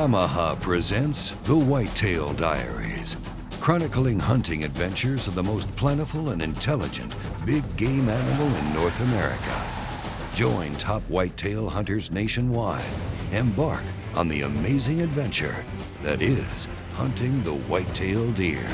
Yamaha presents the Whitetail Diaries, chronicling hunting adventures of the most plentiful and intelligent big game animal in North America. Join top whitetail hunters nationwide. Embark on the amazing adventure that is hunting the whitetail deer.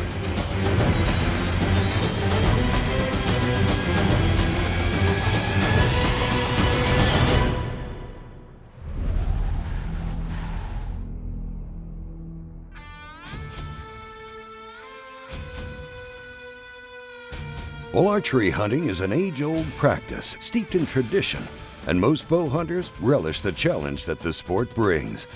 Well, archery hunting is an age-old practice steeped in tradition, and most bow hunters relish the challenge that the sport brings.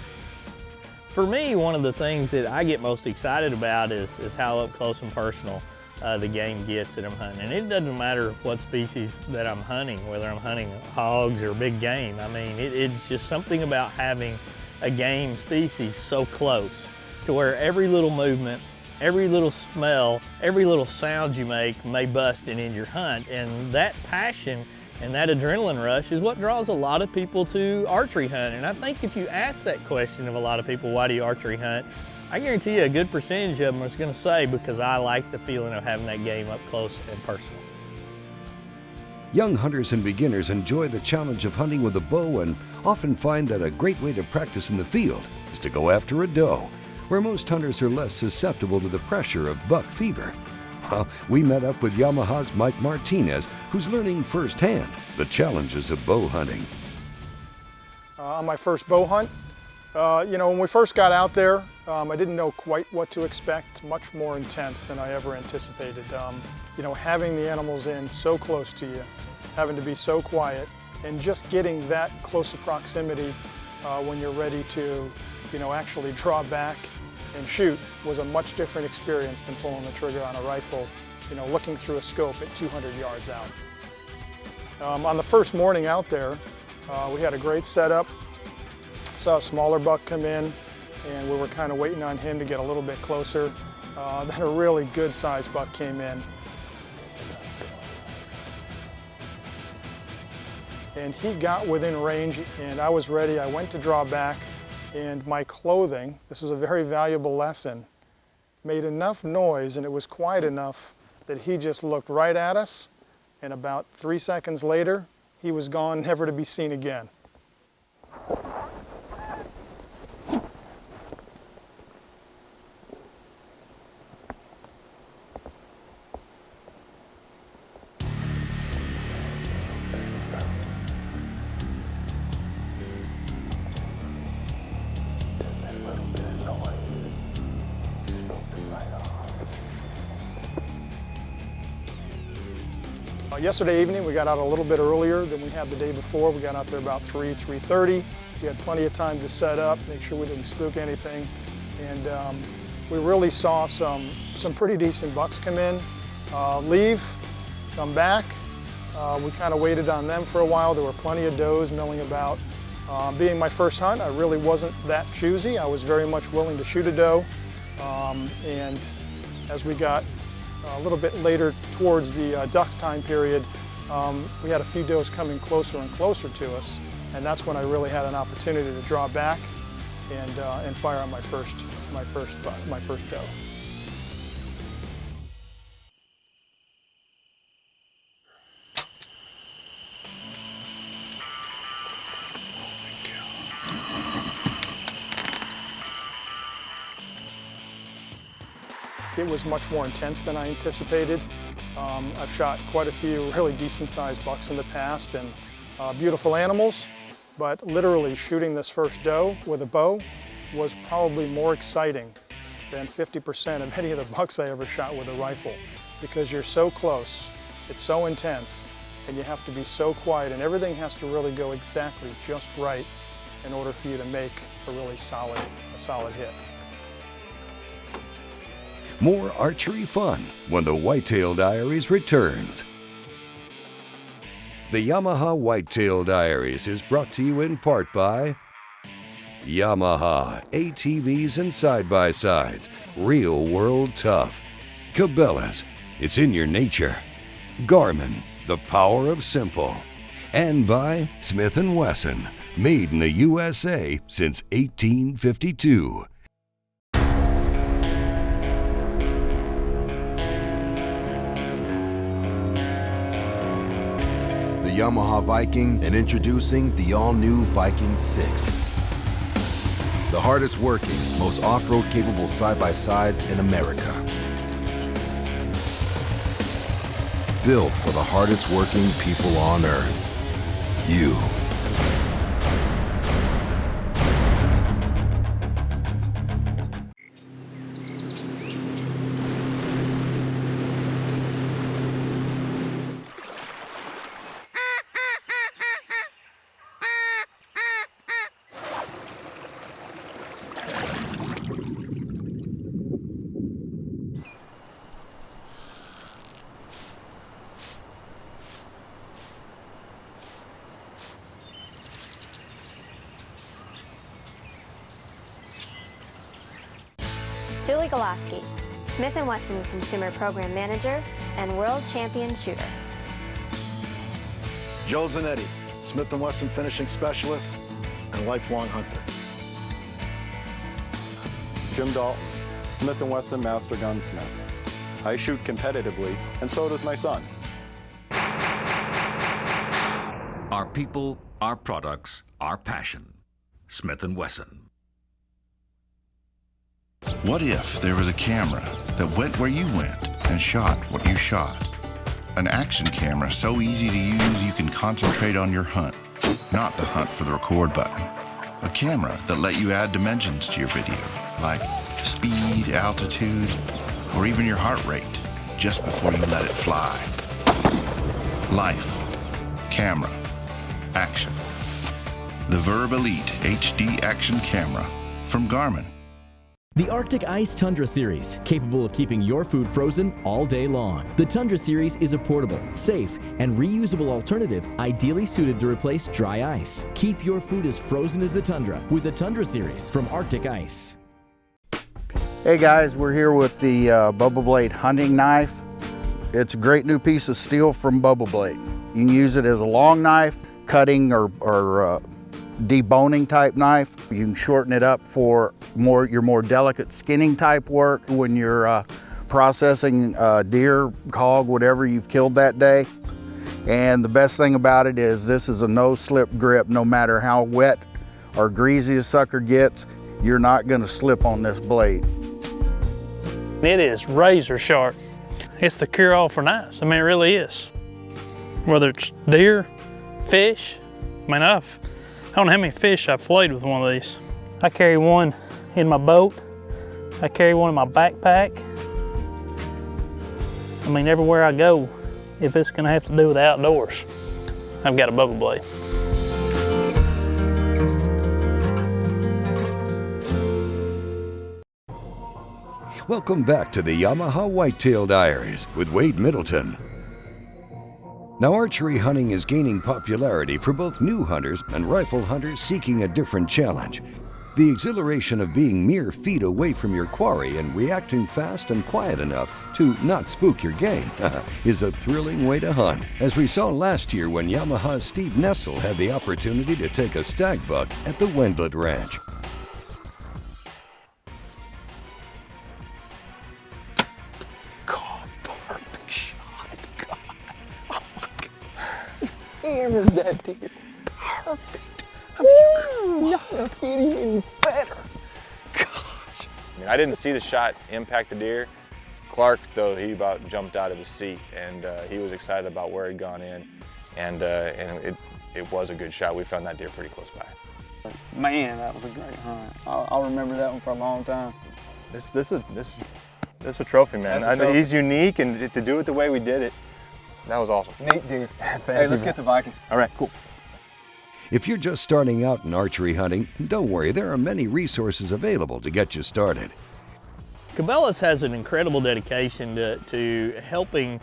For me, one of the things that I get most excited about is how up close and personal the game gets that I'm hunting. And it doesn't matter what species that I'm hunting, whether I'm hunting hogs or big game. I mean, it's just something about having a game species so close to where every little movement, every little smell, every little sound you make may bust and end your hunt. And that passion and that adrenaline rush is what draws a lot of people to archery hunt. And I think if you ask that question of a lot of people, why do you archery hunt? I guarantee you a good percentage of them are going to say, because I like the feeling of having that game up close and personal. Young hunters and beginners enjoy the challenge of hunting with a bow and often find that a great way to practice in the field is to go after a doe, where most hunters are less susceptible to the pressure of buck fever. Well, we met up with Yamaha's Mike Martinez, who's learning firsthand the challenges of bow hunting. On my first bow hunt, when we first got out there, I didn't know quite what to expect, much more intense than I ever anticipated. Having the animals in so close to you, having to be so quiet, and just getting that close a proximity when you're ready to, actually draw back and shoot was a much different experience than pulling the trigger on a rifle, looking through a scope at 200 yards out. On the first morning out there, we had a great setup. Saw a smaller buck come in, and we were kind of waiting on him to get a little bit closer. Then a really good sized buck came in. And he got within range, and I was ready. I went to draw back, and my clothing, this is a very valuable lesson, made enough noise, and it was quiet enough that he just looked right at us, and about 3 seconds later, he was gone, never to be seen again. Yesterday evening, we got out a little bit earlier than we had the day before. We got out there about 3:30. We had plenty of time to set up, make sure we didn't spook anything. And we really saw some pretty decent bucks come in, leave, come back. We kind of waited on them for a while. There were plenty of does milling about. Being my first hunt, I really wasn't that choosy. I was very much willing to shoot a doe. And as we got a little bit later towards the dusk time period, we had a few does coming closer and closer to us, and that's when I really had an opportunity to draw back and fire on my first doe. It was much more intense than I anticipated. I've shot quite a few really decent sized bucks in the past and beautiful animals, but literally shooting this first doe with a bow was probably more exciting than 50% of any of the bucks I ever shot with a rifle, because you're so close, it's so intense, and you have to be so quiet, and everything has to really go exactly just right in order for you to make a really solid hit. More archery fun when the Whitetail Diaries returns. The Yamaha Whitetail Diaries is brought to you in part by Yamaha ATVs and side-by-sides, real world tough. Cabela's, it's in your nature. Garmin, the power of simple. And by Smith & Wesson, made in the USA since 1852. The Yamaha Viking, and introducing the all-new Viking 6. The hardest working, most off-road capable side-by-sides in America. Built for the hardest working people on earth. You. Julie Golaski, Smith & Wesson Consumer Program Manager and World Champion Shooter. Joe Zanetti, Smith & Wesson Finishing Specialist and lifelong hunter. Jim Dalton, Smith & Wesson Master Gunsmith. I shoot competitively, and so does my son. Our people, our products, our passion. Smith & Wesson. What if there was a camera that went where you went and shot what you shot? An action camera so easy to use you can concentrate on your hunt, not the hunt for the record button. A camera that let you add dimensions to your video, like speed, altitude, or even your heart rate, just before you let it fly. Life, camera, action. The Verb Elite HD Action Camera from Garmin. The Arctic Ice Tundra Series, capable of keeping your food frozen all day long. The Tundra Series is a portable, safe, and reusable alternative ideally suited to replace dry ice. Keep your food as frozen as the Tundra with the Tundra Series from Arctic Ice. Hey guys, we're here with the Bubba Blade hunting knife. It's a great new piece of steel from Bubba Blade. You can use it as a long knife, cutting or deboning type knife. You can shorten it up for your more delicate skinning type work when you're processing deer, hog, whatever you've killed that day. And the best thing about it is this is a no slip grip. No matter how wet or greasy a sucker gets, you're not going to slip on this blade. It is razor sharp. It's the cure-all for knives. I mean, it really is. Whether it's deer, fish, I mean, I don't know how many fish I've filleted with one of these. I carry one in my boat. I carry one in my backpack. I mean, everywhere I go, if it's gonna have to do with the outdoors, I've got a Bubba Blade. Welcome back to the Yamaha Whitetail Diaries with Wade Middleton. Now, archery hunting is gaining popularity for both new hunters and rifle hunters seeking a different challenge. The exhilaration of being mere feet away from your quarry and reacting fast and quiet enough to not spook your game is a thrilling way to hunt, as we saw last year when Yamaha's Steve Nessel had the opportunity to take a stag buck at the Wendlet Ranch. Hammered that deer. Perfect. Not hit him any better. Gosh. I mean, I didn't see the shot impact the deer. Clark, though, he about jumped out of his seat, and he was excited about where he'd gone in, and it was a good shot. We found that deer pretty close by. Man, that was a great hunt. I'll remember that one for a long time. This is a trophy, man. That's a trophy. He's unique, and to do it the way we did it, that was awesome. Neat deer. Hey, let's get the Viking. All right, cool. If you're just starting out in archery hunting, don't worry, there are many resources available to get you started. Cabela's has an incredible dedication to helping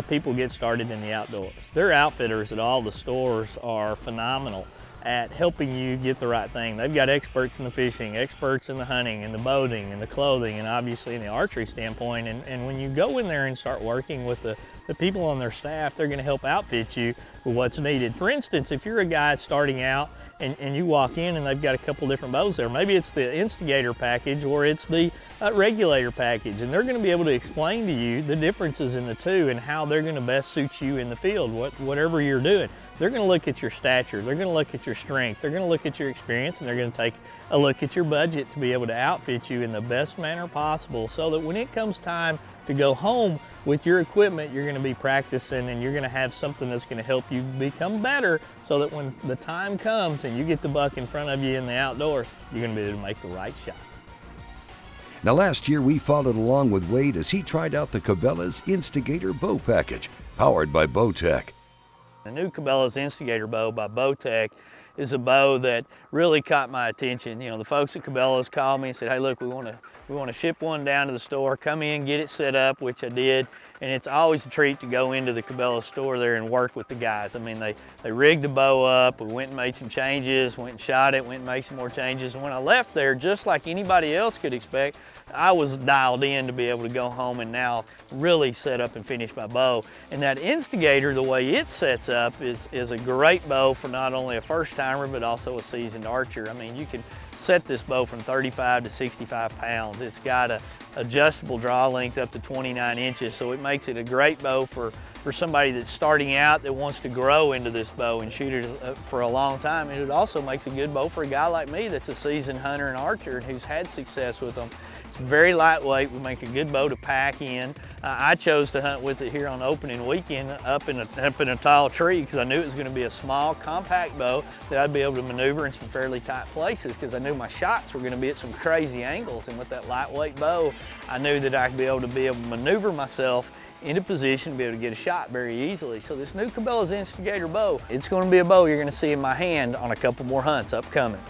people get started in the outdoors. Their outfitters at all the stores are phenomenal at helping you get the right thing. They've got experts in the fishing, experts in the hunting, and the boating, and the clothing, and obviously in the archery standpoint. And when you go in there and start working with the people on their staff, they're gonna help outfit you with what's needed. For instance, if you're a guy starting out and you walk in and they've got a couple different bows there. Maybe it's the Instigator package or it's the Regulator package, and they're going to be able to explain to you the differences in the two and how they're going to best suit you in the field, whatever you're doing. They're going to look at your stature, they're going to look at your strength, they're going to look at your experience, and they're going to take a look at your budget to be able to outfit you in the best manner possible, so that when it comes time to go home with your equipment, you're going to be practicing and you're going to have something that's going to help you become better, so that when the time comes and you get the buck in front of you in the outdoors, you're going to be able to make the right shot. Now last year we followed along with Wade as he tried out the Cabela's Instigator bow package, powered by Bowtech. The new Cabela's Instigator bow by Bowtech is a bow that really caught my attention. You know, the folks at Cabela's called me and said, hey, look, we want to ship one down to the store, come in, get it set up, which I did. And it's always a treat to go into the Cabela's store there and work with the guys. I mean, they rigged the bow up, we went and made some changes, went and shot it, went and made some more changes. And when I left there, just like anybody else could expect, I was dialed in to be able to go home and now really set up and finish my bow. And that Instigator, the way it sets up, is a great bow for not only a first timer, but also a seasoned archer. I mean, you can set this bow from 35 to 65 pounds. It's got a adjustable draw length up to 29 inches, so it makes it a great bow for somebody that's starting out that wants to grow into this bow and shoot it for a long time. And it also makes a good bow for a guy like me that's a seasoned hunter and archer and who's had success with them. It's very lightweight, would make a good bow to pack in. I chose to hunt with it here on opening weekend up in a tall tree because I knew it was going to be a small, compact bow that I'd be able to maneuver in some fairly tight places, because I knew my shots were going to be at some crazy angles. And with that lightweight bow, I knew that I'd be able to maneuver myself into position to be able to get a shot very easily. So this new Cabela's Instigator bow, it's going to be a bow you're going to see in my hand on a couple more hunts upcoming.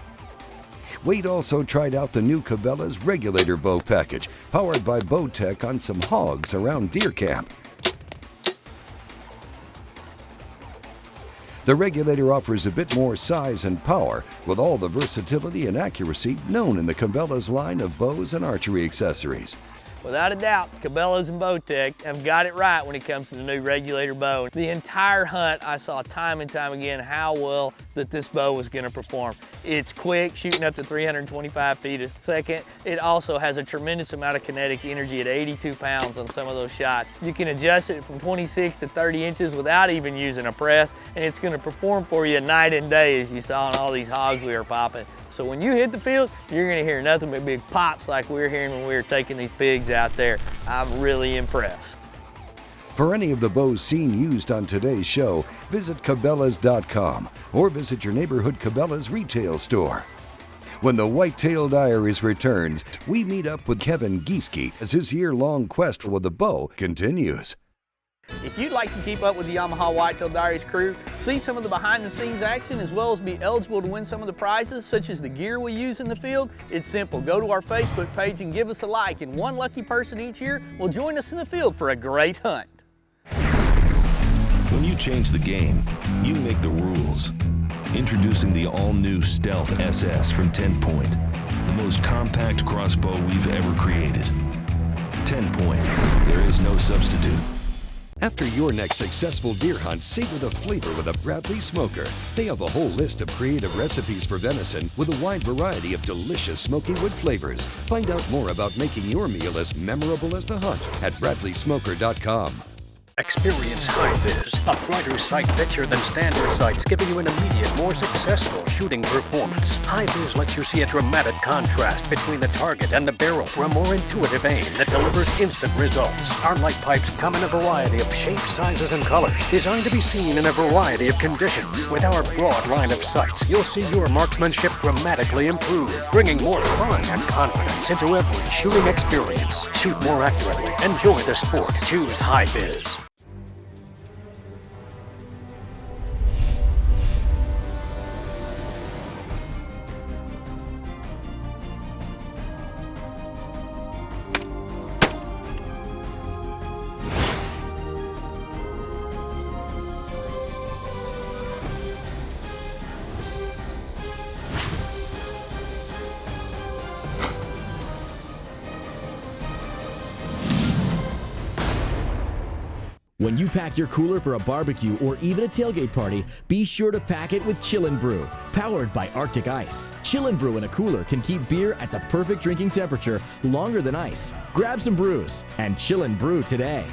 Wade also tried out the new Cabela's Regulator bow package, powered by Bowtech, on some hogs around deer camp. The Regulator offers a bit more size and power, with all the versatility and accuracy known in the Cabela's line of bows and archery accessories. Without a doubt, Cabela's and Bowtech have got it right when it comes to the new Regulator bow. The entire hunt, I saw time and time again how well that this bow was going to perform. It's quick, shooting up to 325 feet a second. It also has a tremendous amount of kinetic energy at 82 pounds on some of those shots. You can adjust it from 26 to 30 inches without even using a press, and it's going to perform for you night and day, as you saw in all these hogs we were popping. So when you hit the field, you're going to hear nothing but big pops like we were hearing when we were taking these pigs out there. I'm really impressed. For any of the bows seen used on today's show, visit Cabela's.com or visit your neighborhood Cabela's retail store. When the Whitetail Diaries returns, we meet up with Kevin Gieske as his year-long quest for the bow continues. If you'd like to keep up with the Yamaha Whitetail Diaries crew, see some of the behind-the-scenes action, as well as be eligible to win some of the prizes, such as the gear we use in the field, it's simple. Go to our Facebook page and give us a like, and one lucky person each year will join us in the field for a great hunt. When you change the game, you make the rules. Introducing the all-new Stealth SS from 10 Point, the most compact crossbow we've ever created. 10 Point, there is no substitute. After your next successful deer hunt, savor the flavor with a Bradley Smoker. They have a whole list of creative recipes for venison with a wide variety of delicious smoky wood flavors. Find out more about making your meal as memorable as the hunt at BradleySmoker.com. Experience Hi-Vis, a brighter sight richer than standard sights, giving you an immediate, more successful shooting performance. Hi-Vis lets you see a dramatic contrast between the target and the barrel for a more intuitive aim that delivers instant results. Our light pipes come in a variety of shapes, sizes, and colors, designed to be seen in a variety of conditions. With our broad line of sights, you'll see your marksmanship dramatically improve, bringing more fun and confidence into every shooting experience. Shoot more accurately. Enjoy the sport. Choose Hi-Vis. When you pack your cooler for a barbecue or even a tailgate party, be sure to pack it with Chillin' Brew, powered by Arctic Ice. Chillin' Brew in a cooler can keep beer at the perfect drinking temperature longer than ice. Grab some brews and Chillin' Brew today.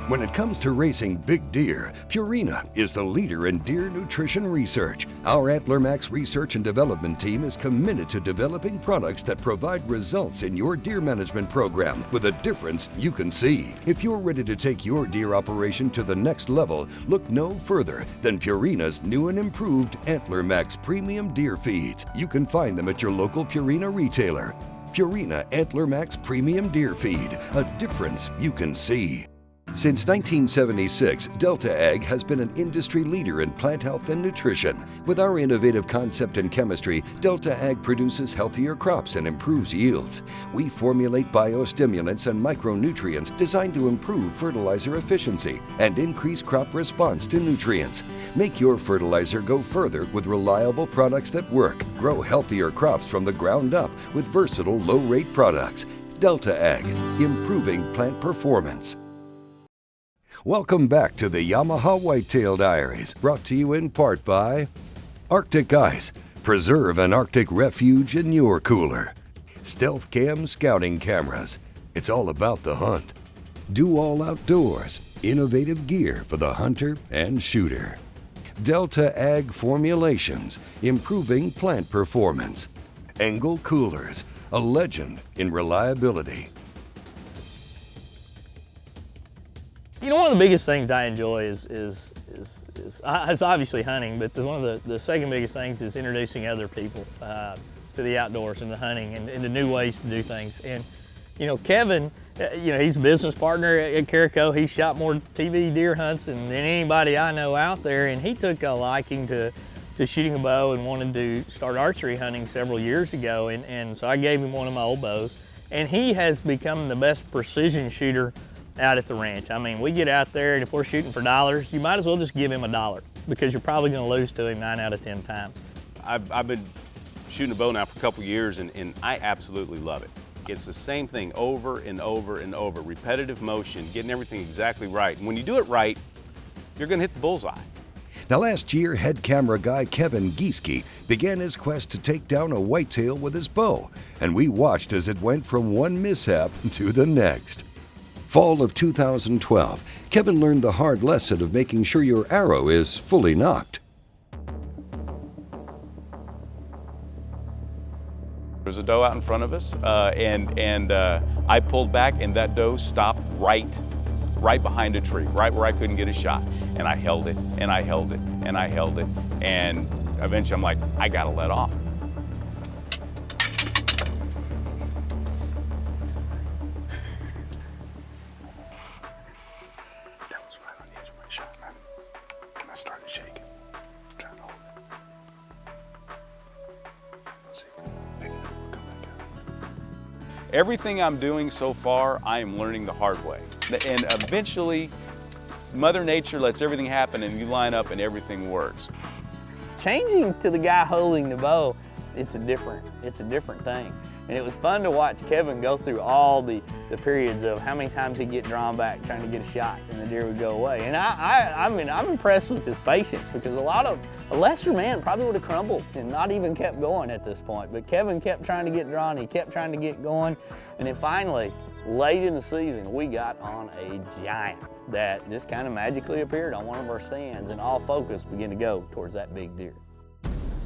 When it comes to racing big deer, Purina is the leader in deer nutrition research. Our Antler Max research and development team is committed to developing products that provide results in your deer management program with a difference you can see. If you're ready to take your deer operation to the next level, look no further than Purina's new and improved Antler Max premium deer feeds. You can find them at your local Purina retailer. Purina Antler Max premium deer feed, a difference you can see. Since 1976, Delta Ag has been an industry leader in plant health and nutrition. With our innovative concept and chemistry, Delta Ag produces healthier crops and improves yields. We formulate biostimulants and micronutrients designed to improve fertilizer efficiency and increase crop response to nutrients. Make your fertilizer go further with reliable products that work. Grow healthier crops from the ground up with versatile low-rate products. Delta Ag, improving plant performance. Welcome back to the Yamaha Whitetail Diaries, brought to you in part by Arctic Ice. Preserve an Arctic refuge in your cooler. Stealth Cam Scouting Cameras. It's all about the hunt. Do All Outdoors. Innovative gear for the hunter and shooter. Delta Ag Formulations. Improving plant performance. Engel Coolers. A legend in reliability. You know, one of the biggest things I enjoy is obviously hunting, but one of the second biggest things is introducing other people to the outdoors and the hunting and the new ways to do things. And, you know, Kevin, he's a business partner at Carico. He's shot more TV deer hunts than anybody I know out there, and he took a liking to shooting a bow and wanted to start archery hunting several years ago. And so I gave him one of my old bows, and he has become the best precision shooter out at the ranch. I mean, we get out there, and if we're shooting for dollars, you might as well just give him $1 because you're probably going to lose to him 9 out of 10 times. I've been shooting a bow now for a couple years, and I absolutely love it. It's the same thing over and over and over, repetitive motion, getting everything exactly right. And when you do it right, you're going to hit the bullseye. Now, last year, head camera guy Kevin Gieske began his quest to take down a whitetail with his bow, and we watched as it went from one mishap to the next. Fall of 2012, Kevin learned the hard lesson of making sure your arrow is fully nocked. There's a doe out in front of us, and I pulled back, and that doe stopped right behind a tree, right where I couldn't get a shot. And I held it, and I held it, and I held it, and eventually I'm like, I gotta let off. Everything I'm doing so far, I am learning the hard way. And eventually, Mother Nature lets everything happen and you line up and everything works. Changing to the guy holding the bow, it's a different thing. And it was fun to watch Kevin go through all the periods of how many times he'd get drawn back trying to get a shot and the deer would go away. And I'm impressed with his patience, because a lesser man probably would have crumbled and not even kept going at this point. But Kevin kept trying to get drawn, he kept trying to get going. And then finally, late in the season, we got on a giant that just kind of magically appeared on one of our stands, and all focus began to go towards that big deer.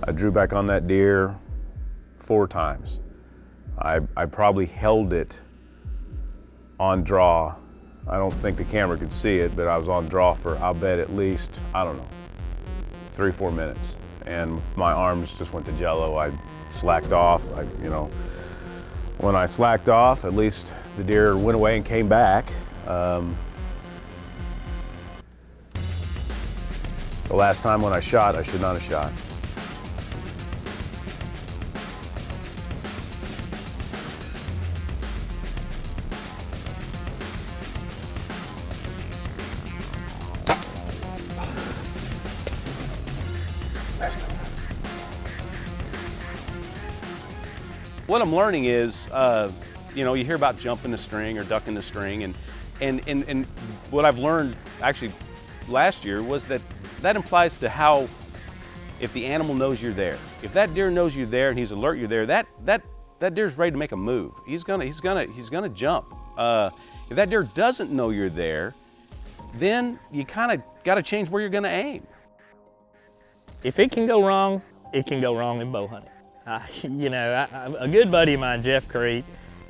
I drew back on that deer 4 times. I probably held it on draw. I don't think the camera could see it, but I was on draw for, I'll bet, at least, I don't know, 3-4 minutes. And my arms just went to jello. I slacked off. When I slacked off, at least the deer went away and came back. The last time when I shot, I should not have shot. What I'm learning is, you hear about jumping the string or ducking the string, and And what I've learned actually last year was that implies to how, if the animal knows you're there. If that deer knows you're there and he's alert you're there, that deer's ready to make a move. He's gonna jump. If that deer doesn't know you're there, then you kind of got to change where you're gonna aim. If it can go wrong, it can go wrong in bow hunting. A good buddy of mine, Jeff Crete,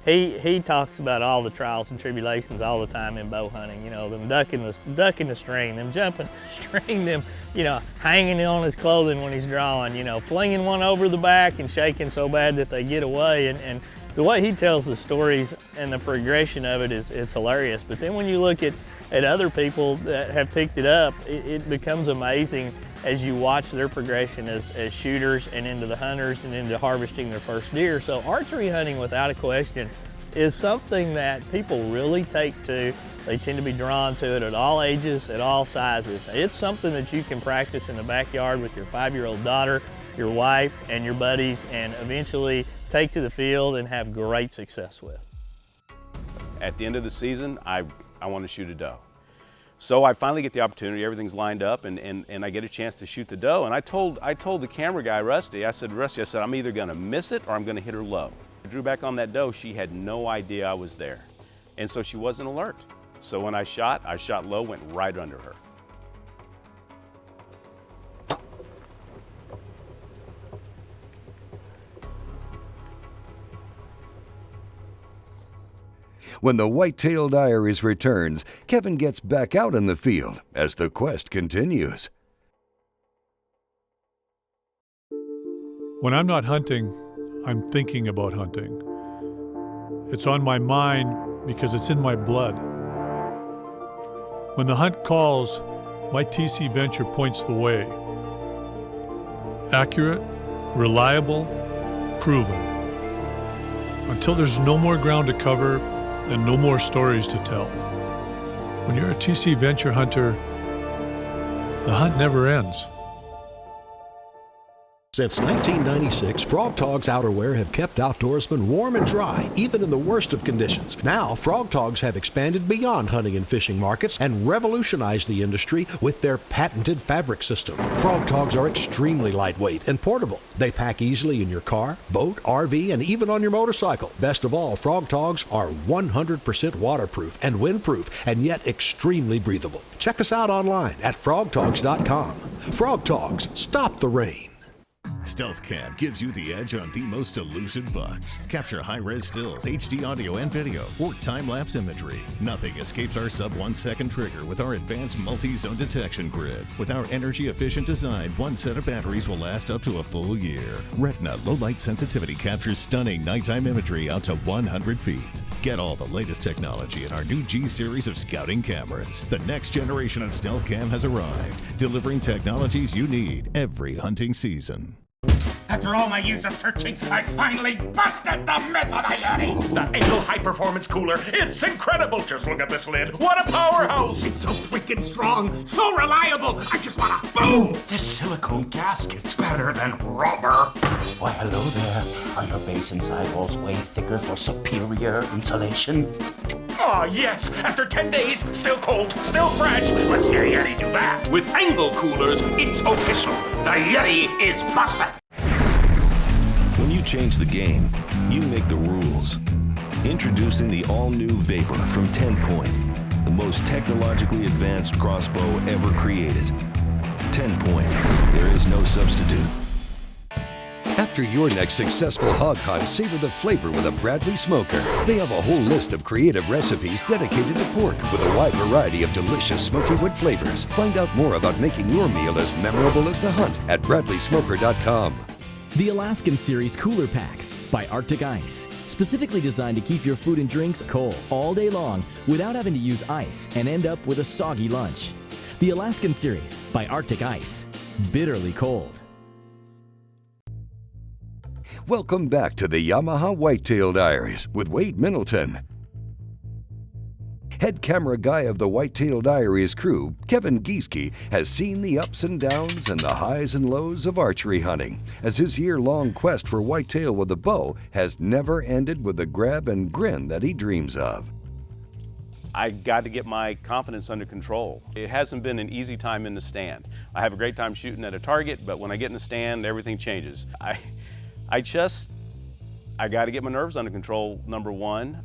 he talks about all the trials and tribulations all the time in bow hunting. You know, them ducking the string, them jumping the string, them, hanging on his clothing when he's drawing, flinging one over the back and shaking so bad that they get away. And the way he tells the stories and the progression of it it's hilarious. But then when you look at other people that have picked it up, it becomes amazing as you watch their progression as shooters and into the hunters and into harvesting their first deer. So archery hunting, without a question, is something that people really take to. They tend to be drawn to it at all ages, at all sizes. It's something that you can practice in the backyard with your 5-year-old daughter, your wife, and your buddies, and eventually take to the field and have great success with. At the end of the season, I want to shoot a doe. So I finally get the opportunity, everything's lined up, and I get a chance to shoot the doe. And I told the camera guy, Rusty, I said, I'm either gonna miss it or I'm gonna hit her low. I drew back on that doe, she had no idea I was there. And so she wasn't alert. So when I shot low, went right under her. When the Whitetail Diaries returns, Kevin gets back out in the field as the quest continues. When I'm not hunting, I'm thinking about hunting. It's on my mind because it's in my blood. When the hunt calls, my TC Venture points the way. Accurate, reliable, proven. Until there's no more ground to cover and no more stories to tell. When you're a TC Venture hunter, the hunt never ends. Since 1996, Frog Togs outerwear have kept outdoorsmen warm and dry, even in the worst of conditions. Now, Frog Togs have expanded beyond hunting and fishing markets and revolutionized the industry with their patented fabric system. Frog Togs are extremely lightweight and portable. They pack easily in your car, boat, RV, and even on your motorcycle. Best of all, Frog Togs are 100% waterproof and windproof, and yet extremely breathable. Check us out online at frogtogs.com. Frog Togs, stop the rain. Stealth Cam gives you the edge on the most elusive bucks. Capture high-res stills, HD audio and video, or time-lapse imagery. Nothing escapes our sub-1 second trigger with our advanced multi-zone detection grid. With our energy-efficient design, one set of batteries will last up to a full year. Retina low-light sensitivity captures stunning nighttime imagery out to 100 feet. Get all the latest technology in our new G series of scouting cameras. The next generation of Stealth Cam has arrived, delivering technologies you need every hunting season. After all my years of searching, I finally busted the myth of the Yeti! The Angle High Performance Cooler, it's incredible! Just look at this lid, what a powerhouse! It's so freaking strong, so reliable, I just wanna boom! This silicone gasket's better than rubber! Why, hello there. Are your base and sidewalls way thicker for superior insulation? Oh, yes! After 10 days, still cold, still fresh. Let's hear Yeti do that. With Angle Coolers, it's official. The Yeti is busted. When you change the game, you make the rules. Introducing the all-new Vapor from 10 Point, the most technologically advanced crossbow ever created. 10 Point, there is no substitute. After your next successful hog hunt, savor the flavor with a Bradley Smoker. They have a whole list of creative recipes dedicated to pork with a wide variety of delicious smoky wood flavors. Find out more about making your meal as memorable as the hunt at bradleysmoker.com. The Alaskan Series Cooler Packs by Arctic Ice. Specifically designed to keep your food and drinks cold all day long without having to use ice and end up with a soggy lunch. The Alaskan Series by Arctic Ice. Bitterly cold. Welcome back to the Yamaha Whitetail Diaries with Wade Middleton. Head camera guy of the Whitetail Diaries crew, Kevin Gieske, has seen the ups and downs and the highs and lows of archery hunting, as his year-long quest for whitetail with a bow has never ended with the grab and grin that he dreams of. I got to get my confidence under control. It hasn't been an easy time in the stand. I have a great time shooting at a target, but when I get in the stand, everything changes. I got to get my nerves under control, number one,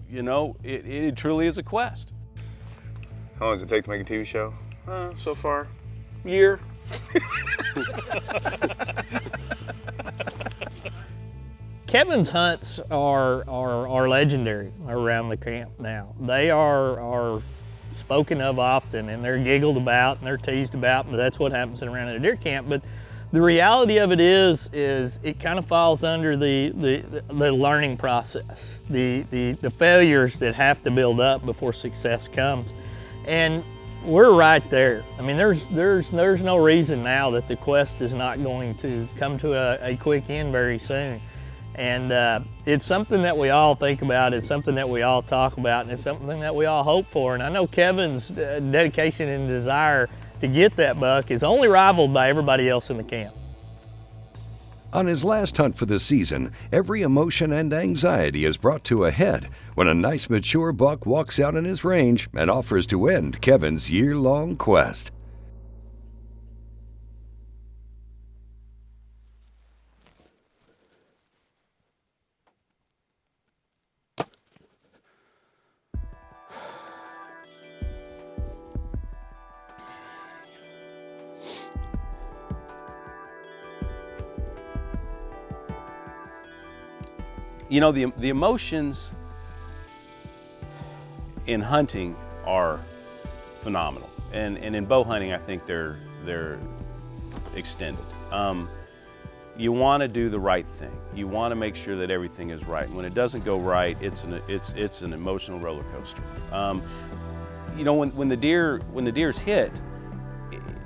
you know, it truly is a quest. How long does it take to make a TV show? So far, year. Kevin's hunts are legendary around the camp now. They are spoken of often, and they're giggled about and they're teased about, and that's what happens around a deer camp. But the reality of it is it kind of falls under the learning process, the failures that have to build up before success comes, and we're right there. I mean, there's no reason now that the quest is not going to come to a quick end very soon. And it's something that we all think about, it's something that we all talk about, and it's something that we all hope for. And I know Kevin's dedication and desire to get that buck is only rivaled by everybody else in the camp. On his last hunt for the season, every emotion and anxiety is brought to a head when a nice mature buck walks out in his range and offers to end Kevin's year-long quest. You know, the emotions in hunting are phenomenal, and in bow hunting, I think they're extended. You want to do the right thing. You want to make sure that everything is right. When it doesn't go right, it's an emotional roller coaster. You know, when the deer's hit,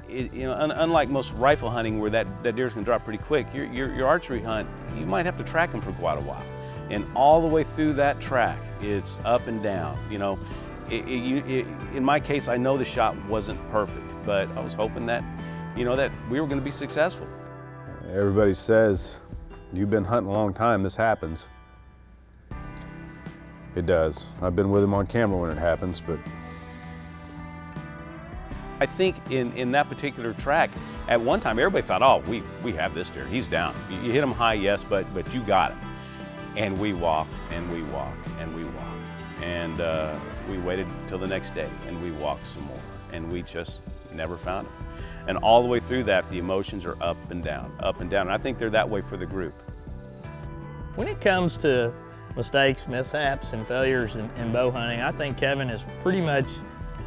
you know, unlike most rifle hunting where that deer's gonna drop pretty quick, your archery hunt, you might have to track them for quite a while. And all the way through that track, it's up and down. You know, in my case, I know the shot wasn't perfect, but I was hoping that, you know, that we were gonna be successful. Everybody says, you've been hunting a long time, this happens. It does. I've been with him on camera when it happens, but I think in that particular track, at one time, everybody thought, oh, we have this deer, he's down. You hit him high, yes, but you got him. And we walked, and we walked, and we walked. And we waited till the next day, and we walked some more. And we just never found him. And all the way through that, the emotions are up and down, up and down. And I think they're that way for the group. When it comes to mistakes, mishaps, and failures in bow hunting, I think Kevin has pretty much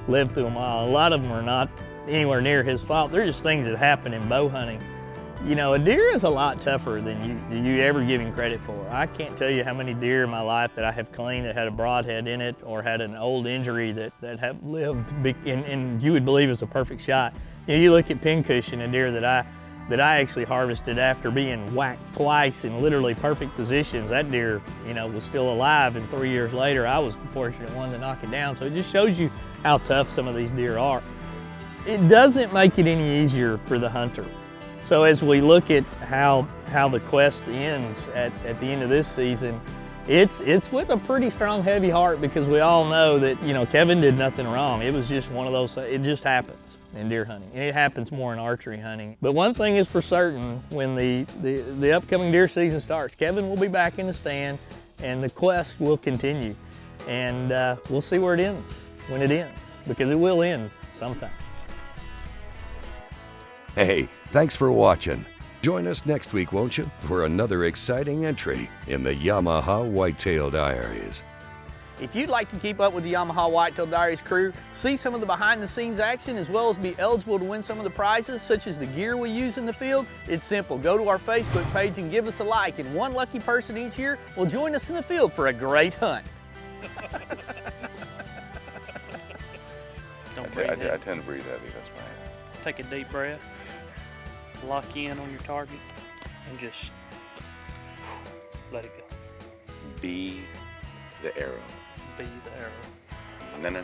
lived through them all. A lot of them are not anywhere near his fault. They're just things that happen in bow hunting. You know, a deer is a lot tougher than you ever give him credit for. I can't tell you how many deer in my life that I have cleaned that had a broadhead in it or had an old injury that have lived and you would believe is a perfect shot. You know, you look at pincushion, a deer that I actually harvested after being whacked twice in literally perfect positions. That deer, you know, was still alive, and 3 years later, I was the fortunate one to knock it down. So it just shows you how tough some of these deer are. It doesn't make it any easier for the hunter. So as we look at how the quest ends at the end of this season, it's with a pretty strong, heavy heart, because we all know that, you know, Kevin did nothing wrong. It was just one of those, it just happens in deer hunting, and it happens more in archery hunting. But one thing is for certain, when the upcoming deer season starts, Kevin will be back in the stand, and the quest will continue. And we'll see where it ends, when it ends, because it will end sometime. Hey, thanks for watching. Join us next week, won't you, for another exciting entry in the Yamaha Whitetail Diaries. If you'd like to keep up with the Yamaha Whitetail Diaries crew, see some of the behind-the-scenes action, as well as be eligible to win some of the prizes, such as the gear we use in the field, it's simple. Go to our Facebook page and give us a like, and one lucky person each year will join us in the field for a great hunt. Don't breathe heavy. I tend to breathe heavy, that's why. Take a deep breath, lock in on your target, and just let it go. Be the arrow. Be the arrow. No. No.